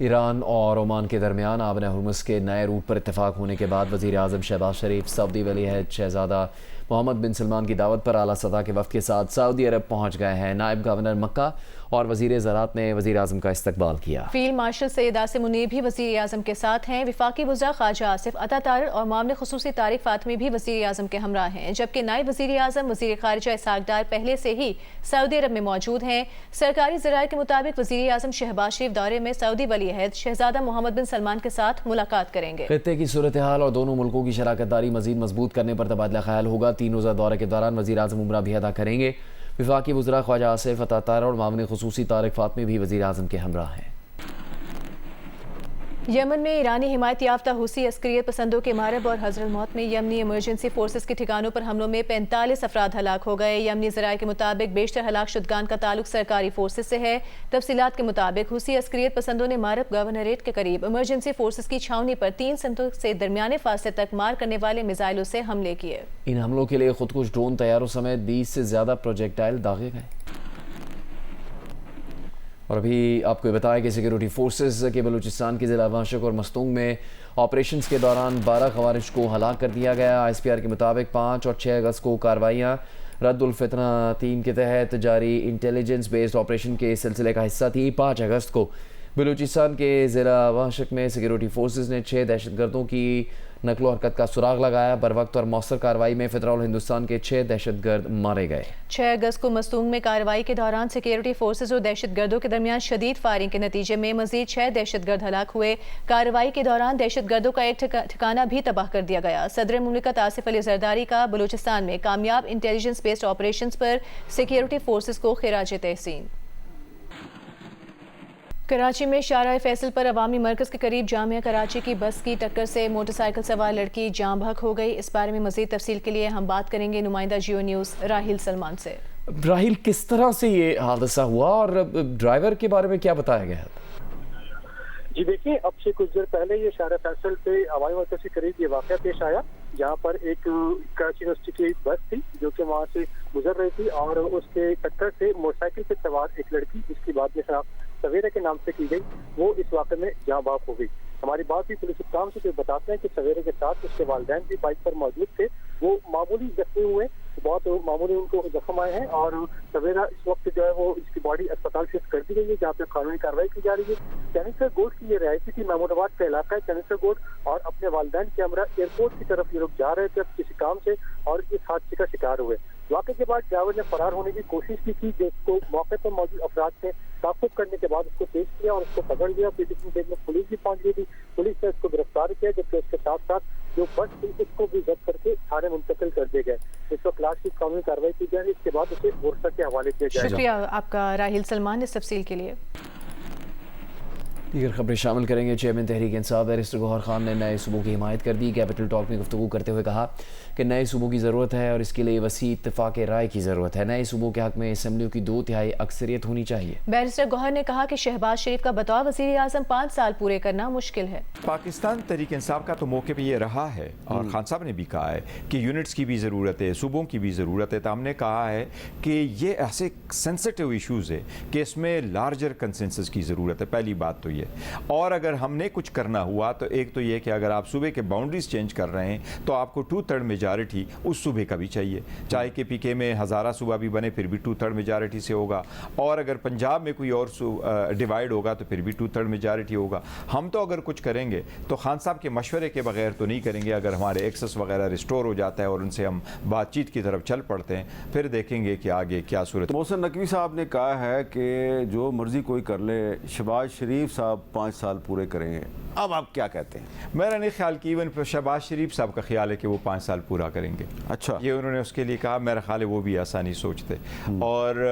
ایران اور عمان کے درمیان آبِ ہرمز کے نئے روٹ پر اتفاق ہونے کے بعد وزیر اعظم شہباز شریف سعودی ولی عہد شہزادہ محمد بن سلمان کی دعوت پر اعلیٰ سطح کے وفد کے ساتھ سعودی عرب پہنچ گئے ہیں۔ نائب گورنر مکہ اور وزیر زراعت نے وزیر اعظم کا استقبال کیا۔ فیلڈ مارشل سید عاصم منیر بھی وزیر اعظم کے ساتھ ہیں۔ وفاقی وزراء خواجہ آصف عطا طاہر اور معاون خصوصی طارق فاطمی بھی وزیر اعظم کے ہمراہ ہیں، جبکہ نائب وزیر اعظم وزیر خارجہ اسحاق ڈار پہلے سے ہی سعودی عرب میں موجود ہیں۔ سرکاری ذرائع کے مطابق وزیر اعظم شہباز شریف دورے میں سعودی ولی عہد شہزادہ محمد بن سلمان کے ساتھ ملاقات کریں گے۔ خطے کی صورتحال اور دونوں ملکوں کی شراکت داری مزید مضبوط کرنے پر تبادلہ خیال ہوگا۔ 3 روزہ دورے کے دوران وزیر اعظم عمرہ بھی ادا کریں گے۔ وفاقی وزراء خواجہ آصف عطا طاہر اور معاون خصوصی طارق فاطمی بھی وزیر اعظم کے ہمراہ ہیں۔ یمن میں ایرانی حمایت یافتہ حوثی عسکریت پسندوں کے مارب اور حضر الموت میں یمنی ایمرجنسی فورسز کے ٹھکانوں پر حملوں میں 45 افراد ہلاک ہو گئے۔ یمنی ذرائع کے مطابق بیشتر ہلاک شدگان کا تعلق سرکاری فورسز سے ہے۔ تفصیلات کے مطابق حوثی عسکریت پسندوں نے مارب گورنریٹ کے قریب ایمرجنسی فورسز کی چھاؤنی پر 3 سمتوں سے درمیانے فاصلے تک مار کرنے والے میزائلوں سے حملے کیے۔ ان حملوں کے لیے خودکش ڈرون طیاروں سمیت 20 سے زیادہ پروجیکٹائل داغے گئے۔ اور ابھی آپ کو بتایا کہ سیکیورٹی فورسز کے بلوچستان کے ضلع واشق اور مستونگ میں آپریشنز کے دوران 12 خوارج کو ہلاک کر دیا گیا۔ ISPR کے مطابق 5 اور 6 اگست کو کارروائیاں رد الفتنہ ٹیم کے تحت جاری انٹیلیجنس بیسڈ آپریشن کے سلسلے کا حصہ تھی۔ 5 اگست کو بلوچستان کے ضلع واشق میں سیکیورٹی فورسز نے 6 دہشت گردوں کی نقل و حرکت کا سراغ لگایا۔ بروقت اور مؤثر کارروائی میں فدرال ہندوستان کے 6 دہشت گرد مارے گئے۔ 6 اگست کو مستونگ میں کارروائی کے دوران سیکیورٹی فورسز اور دہشت گردوں کے درمیان شدید فائرنگ کے نتیجے میں مزید 6 دہشت گرد ہلاک ہوئے۔ کارروائی کے دوران دہشت گردوں کا ایک ٹھکانہ بھی تباہ کر دیا گیا۔ صدر مملکت آصف علی زرداری کا بلوچستان میں کامیاب انٹیلیجنس بیسڈ آپریشنز پر سیکیورٹی فورسز کو خراج تحسین۔ کراچی میں شارع فیصل پر عوامی مرکز کے قریب جامعہ کراچی کی بس کی ٹکر سے موٹر سائیکل سوار لڑکی جاں بحق ہو گئی۔ اس بارے میں مزید تفصیل کے لیے ہم بات کریں گے نمائندہ جیو نیوز راحیل سلمان سے۔ راحیل، کس طرح سے یہ حادثہ ہوا اور ڈرائیور کے بارے میں کیا بتایا گیا ہے؟ جی دیکھیں، اب سے کچھ دیر پہلے یہ شارع فیصل پہ عوامی مرکز کے قریب یہ واقعہ پیش آیا، جہاں پر ایک کراچی یونیورسٹی کی بس تھی جو کہ وہاں سے گزر رہی تھی اور اس کے ٹکر سے موٹر سائیکل پہ سوار ایک لڑکی جس کی بات میں شناخت سویرہ کے نام سے کی گئی، وہ اس واقعے میں جاں بحق ہو گئی۔ ہماری بات بھی پولیس حکام سے جو بتاتے ہیں کہ سویرے کے ساتھ اس کے والدین بھی بائک پر موجود تھے، وہ معمولی زخمی ہوئے، بہت معمولی ان کو زخم آئے ہیں اور سویرہ اس وقت جو ہے وہ اس کی باڈی اسپتال شفٹ کر دی گئی ہے جہاں پہ قانونی کارروائی کی جا رہی ہے۔ کینسر گوڈ کی یہ رہائشی تھی، محمود آباد کا علاقہ ہے کینسر گوڈ، اور اپنے والدین کے ہمراہ ایئرپورٹ کی طرف یہ لوگ جا رہے تھے کسی کام سے اور اس حادثے کا شکار ہوئے۔ واقعے کے بعد ڈرائیور نے فرار ہونے کی کوشش کی تھی، جس کو موقع پر موجود افراد نے تعاقب کرنے کے بعد اس کو پیش کیا اور اس کو پکڑ لیا۔ پھر اتنی دیر میں پولیس بھی پہنچ گئی تھی، پولیس نے اس کو گرفتار کیا، جبکہ اس کے ساتھ ساتھ جو بس تھی اس کو بھی ضبط کر کے تھانے منتقل کر دیے گئے۔ اس وقت لاش کی قانونی کارروائی کی جا رہی ہے، اس کے بعد اسے ورثہ کے حوالے کیا جائے گا۔ شکریہ آپ کا راحیل سلمان اس تفصیل کے لیے۔ دیگر خبریں شامل کریں گے۔ چیئرمین تحریک انصاف بیرسٹر گوہر خان نے نئے صوبوں کی حمایت کر دی۔ کیپٹل ٹاک میں گفتگو کرتے ہوئے کہا کہ نئے صوبوں کی ضرورت ہے اور اس کے لیے وسیع اتفاق رائے کی ضرورت ہے۔ نئے صوبوں کے حق میں اسمبلیوں کی 2/3 اکثریت ہونی چاہیے۔ بیرسٹر گوہر نے کہا کہ شہباز شریف کا بطور وزیر اعظم 5 سال پورے کرنا مشکل ہے۔ پاکستان تحریک انصاف کا تو موقع پہ یہ رہا ہے اور خان صاحب نے بھی کہا ہے کہ یونٹس کی بھی ضرورت ہے، صوبوں کی بھی ضرورت ہے، تو ہم نے کہا ہے کہ یہ ایسے سینسٹیو ایشوز ہے کہ اس میں لارجر کنسنسس کی ضرورت ہے۔ پہلی بات تو یہ، اور اگر ہم نے کچھ کرنا ہوا تو ایک تو یہ کہ اگر آپ صوبے کے باؤنڈریز چینج کر رہے ہیں تو آپ کو 2/3 میجارٹی اس صوبے کا بھی چاہیے، چاہے کہ پی کے میں ہزارہ صوبہ بھی بنے پھر بھی 2/3 میجارٹی سے ہوگا، اور اگر پنجاب میں کوئی اور ڈیوائیڈ ہوگا تو پھر بھی 2/3 میجارٹی ہوگا۔ ہم تو اگر کچھ کریں گے تو خان صاحب کے مشورے کے بغیر تو نہیں کریں گے۔ اگر ہمارے ایکسس وغیرہ ریسٹور ہو جاتا ہے اور ان سے ہم بات چیت کی طرف چل پڑتے ہیں، پھر دیکھیں گے کہ آگے کیا صورت۔ محسن نقوی صاحب نے کہا ہے کہ جو مرضی کوئی کر لے، شہباز شریف صاحب 5 سال پورے کریں گے۔ اب آپ کیا کہتے ہیں؟ میرا نہیں خیال کہ ایون شہباز شریف صاحب کا خیال ہے کہ وہ 5 سال پورا کریں گے۔ اچھا، یہ انہوں نے اس کے لیے کہا، میرا خیال ہے وہ بھی ایسا نہیں سوچتے۔ اور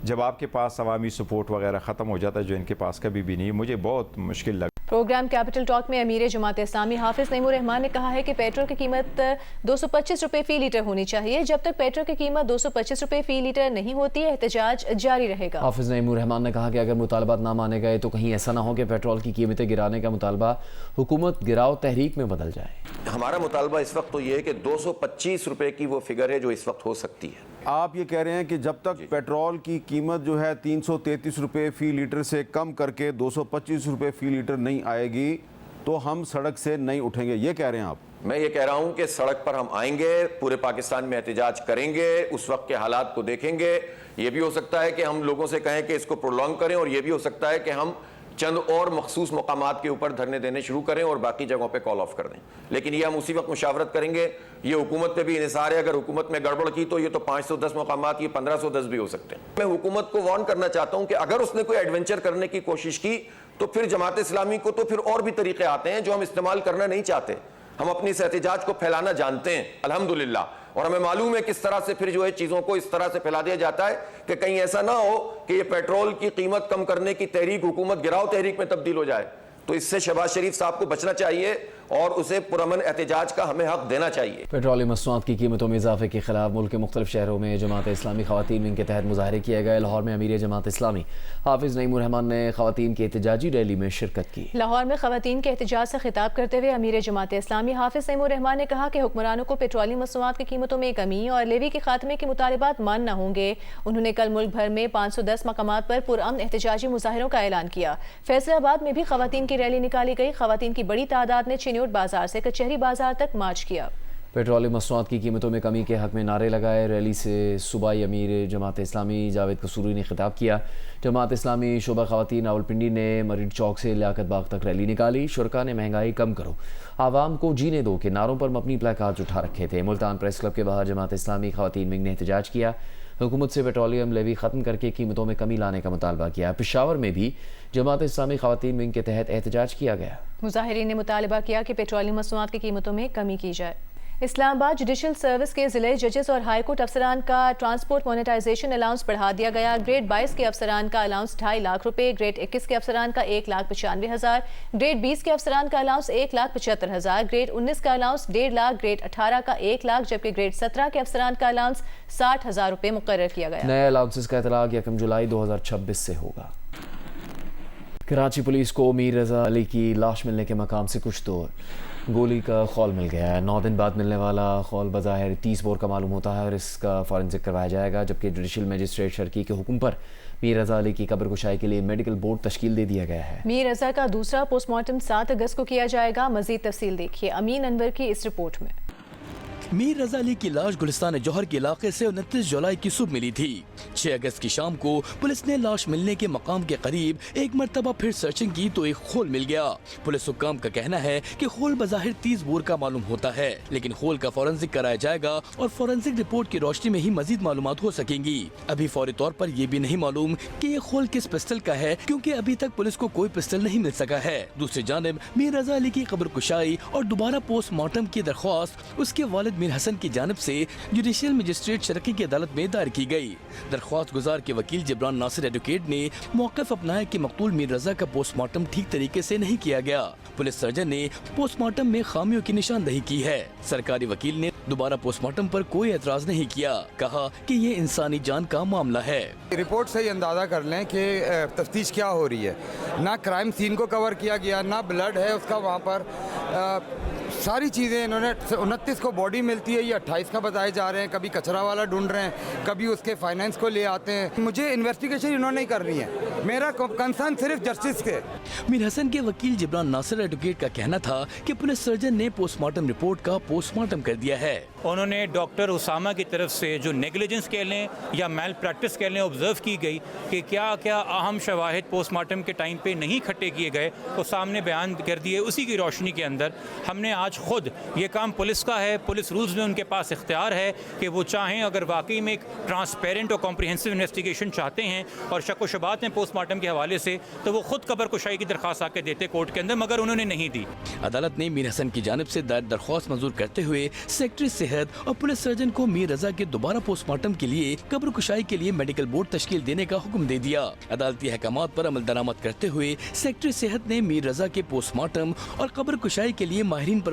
جب آپ کے پاس عوامی سپورٹ وغیرہ ختم ہو جاتا ہے جو ان کے پاس کبھی بھی نہیں، مجھے بہت مشکل لگا۔ پروگرام کیپٹل ٹاک میں امیر جماعت اسلامی حافظ نعیم الرحمان نے کہا ہے کہ پیٹرول کی قیمت 225 روپے فی لیٹر ہونی چاہیے۔ جب تک پیٹرول کی قیمت 225 روپے فی لیٹر نہیں ہوتی ہے، احتجاج جاری رہے گا۔ حافظ نعیم الرحمان نے کہا کہ اگر مطالبات نہ مانے گئے تو کہیں ایسا نہ ہو کہ پیٹرول کی قیمتیں گرانے کا مطالبہ حکومت گراؤ تحریک میں بدل جائے۔ ہمارا مطالبہ اس وقت تو یہ ہے کہ 225 روپے کی وہ فگر ہے جو اس وقت ہو سکتی ہے۔ آپ یہ کہہ رہے ہیں کہ جب تک پیٹرول کی قیمت جو ہے 333 روپے فی لیٹر سے کم کر کے 225 روپے فی لیٹر نہیں آئے گی تو ہم سڑک سے نہیں اٹھیں گے، یہ کہہ رہے ہیں آپ؟ میں یہ کہہ رہا ہوں کہ سڑک پر ہم آئیں گے، پورے پاکستان میں احتجاج کریں گے، اس وقت کے حالات کو دیکھیں گے. یہ بھی ہو سکتا ہے کہ ہم لوگوں سے کہیں کہ اس کو پرولونگ کریں، اور یہ بھی ہو سکتا ہے کہ ہم چند اور مخصوص مقامات کے اوپر دھرنے دینے شروع کریں اور باقی جگہوں پہ کال آف کر دیں. لیکن یہ ہم اسی وقت مشاورت کریں گے. یہ حکومت پہ بھی انحصار ہے، اگر حکومت میں گڑبڑ کی تو یہ تو 510 مقامات، یہ 1510 بھی ہو سکتے ہیں. میں حکومت کو وارن کرنا چاہتا ہوں کہ اگر اس نے کوئی ایڈونچر کرنے کی کوشش کی تو پھر جماعت اسلامی کو تو پھر اور بھی طریقے آتے ہیں جو ہم استعمال کرنا نہیں چاہتے. ہم اپنی اس احتجاج کو پھیلانا جانتے ہیں الحمدللہ، اور ہمیں معلوم ہے کس طرح سے پھر جو ہے چیزوں کو اس طرح سے پھیلا دیا جاتا ہے کہ کہیں ایسا نہ ہو کہ یہ پیٹرول کی قیمت کم کرنے کی تحریک حکومت گراؤ تحریک میں تبدیل ہو جائے. تو اس سے شہباز شریف صاحب کو بچنا چاہیے اور اسے پرامن احتجاج کا ہمیں حق دینا چاہیے. پیٹرولیم مصنوعات کی قیمتوں میں اضافے کے خلاف ملک کے مختلف شہروں میں جماعت اسلامی خواتین ونگ کے تحت مظاہرے کیے گئے. لاہور میں امیر جماعت اسلامی حافظ نعیم الرحمان نے خواتین کی احتجاجی ریلی میں شرکت کی. لاہور میں خواتین کے احتجاج سے خطاب کرتے ہوئے امیر جماعت اسلامی حافظ نعیم الرحمان نے کہا کہ حکمرانوں کو پیٹرولیم مصنوعات کی قیمتوں میں کمی اور لیوی کے خاتمے کے مطالبات ماننا ہوں گے. انہوں نے کل ملک بھر میں 510 مقامات پر پرامن احتجاجی مظاہروں کا اعلان کیا. فیصل آباد میں بھی خواتین کی ریلی نکالی گئی. خواتین کی بڑی تعداد نے چنیوٹ بازار سے کچہری بازار تک مارچ کیا. پیٹرولیم مصنوعات کی قیمتوں میں کمی کے حق میں نعرے لگائے. ریلی سے صوبائی امیر جماعت اسلامی جاوید قصوری نے خطاب کیا. جماعت اسلامی شعبہ خواتین راولپنڈی نے مرید چوک سے لیاقت باغ تک ریلی نکالی. شرکا نے مہنگائی کم کرو، عوام کو جینے دو کے نعروں پر مبنی پلے کارڈز اٹھا رکھے تھے. ملتان پریس کلب کے باہر جماعت اسلامی خواتین ونگ نے احتجاج کیا. حکومت سے پیٹرولیم لیوی ختم کر کے قیمتوں میں کمی لانے کا مطالبہ کیا. پشاور میں بھی جماعت اسلامی خواتین ونگ کے تحت احتجاج کیا گیا. مظاہرین نے مطالبہ کیا کہ پیٹرولیم مصنوعات کی قیمتوں میں کمی کی جائے. اسلام آباد جوڈیشل سروس کے ضلع ججز اور ہائی کورٹ افسران کا ٹرانسپورٹ مونیٹائزیشن الاؤنس بڑھا دیا گیا. گریڈ 22 کے افسران کا الاؤنس 2.5 لاکھ روپے، گریڈ 21 کے افسران کا 1,95,000، گریڈ 20 کے افسران کا الاؤنس 1,75,000، گریڈ 19 کا الاؤنس 1.5 لاکھ، گریڈ 18 کا 1 لاکھ، جبکہ گریڈ 17 کے افسران کا الاؤنس 60,000 روپے مقرر کیا گیا. نئے الاؤنسز کا اطلاق 1 جولائی 2026 سے ہوگا. کراچی پولیس کو میر رضا علی کی لاش ملنے کے مقام سے کچھ دور گولی کا خول مل گیا ہے. 9 دن بعد ملنے والا خول بظاہر 30 بور کا معلوم ہوتا ہے اور اس کا فورنسک کروایا جائے گا، جبکہ جوڈیشل مجسٹریٹ شرکی کے حکم پر میر رضا علی کی قبر کشائی کے لیے میڈیکل بورڈ تشکیل دے دیا گیا ہے. میر رضا کا دوسرا پوسٹ مارٹم 7 اگست کو کیا جائے گا. مزید تفصیل دیکھیے امین انور کی اس رپورٹ میں. میر رضا علی کی لاش گلستان جوہر کے علاقے سے 29 جولائی کی صبح ملی تھی. 6 اگست کی شام کو پولیس نے لاش ملنے کے مقام کے قریب ایک مرتبہ پھر سرچنگ کی تو ایک خول مل گیا. پولیس حکام کا کہنا ہے کہ خول بظاہر 30 بور کا معلوم ہوتا ہے، لیکن خول کا فورنسک کرایا جائے گا اور فورنسک رپورٹ کی روشنی میں ہی مزید معلومات ہو سکیں گی. ابھی فوری طور پر یہ بھی نہیں معلوم کہ یہ خول کس پسٹل کا ہے، کیونکہ ابھی تک پولیس کو کوئی پسٹل نہیں مل سکا ہے. دوسری جانب میر رضا علی کی قبر کشائی اور دوبارہ پوسٹ مارٹم کی درخواست اس کے والد میر حسن کی جانب سے جوڈیشل مجسٹریٹ شرکی کی عدالت میں دائر کی گئی. درخواست گزار کے وکیل جبران ناصر ایڈوکیٹ نے موقف اپنایا کہ مقتول میر رضا کا پوسٹ مارٹم ٹھیک طریقے سے نہیں کیا گیا. پولیس سرجن نے پوسٹ مارٹم میں خامیوں کی نشاندہی کی ہے. سرکاری وکیل نے دوبارہ پوسٹ مارٹم پر کوئی اعتراض نہیں کیا. کہا کہ یہ انسانی جان کا معاملہ ہے. رپورٹ سے ہی اندازہ کر لیں کہ تفتیش کیا ہو رہی ہے. نہ کرائم سین کو کور کیا گیا، نہ بلڈ ہے اس کا وہاں پر. ساری چیزیں انہوں نے 29 کو باڈی ملتی ہے، یہ 28 کا بتائے جا رہے ہیں. کبھی کچرا والا ڈھونڈ رہے ہیں، کبھی اس کے فائنینس کو لے آتے ہیں. مجھے انویسٹیگیشن انہوں نے کرنی ہے، میرا کنسرن صرف جسٹس کے. میر حسن کے وکیل جبران ناصر ایڈوکیٹ کا کہنا تھا کہ پولیس سرجن نے پوسٹ مارٹم رپورٹ کا پوسٹ مارٹم کر دیا ہے. انہوں نے ڈاکٹر اسامہ کی طرف سے جو نیگلیجنس کہہ لیں یا میل پریکٹس کہہ لیں آبزرو کی گئی کہ کیا کیا اہم شواہد پوسٹ مارٹم کے ٹائم پہ نہیں کھٹے کیے گئے وہ سامنے بیان کر دیے. اسی کی روشنی کے اندر ہم نے آج خود یہ کام پولیس کا ہے، پولیس رولز میں ان کے پاس اختیار ہے کہ وہ چاہیں اگر واقعی میں ایک ٹرانسپیرنٹ اور کمپریہنسو انویسٹیگیشن چاہتے ہیں اور شک و شبہات ہیں پوسٹ مارٹم کے حوالے سے تو وہ خود قبر کشائی کی درخواست آ کے دیتے کورٹ کے اندر، مگر انہوں نے نہیں دی. عدالت نے میر حسن کی جانب سے دائر درخواست منظور کرتے ہوئے سیکرٹری صحت اور پولیس سرجن کو میر رضا کے دوبارہ پوسٹ مارٹم کے لیے قبر کشائی کے لیے میڈیکل بورڈ تشکیل دینے کا حکم دے دیا. عدالتی احکامات پر عمل درآمد کرتے ہوئے سیکرٹری صحت نے میر رضا کے پوسٹ مارٹم اور قبر کشائی کے لیے ماہرین پر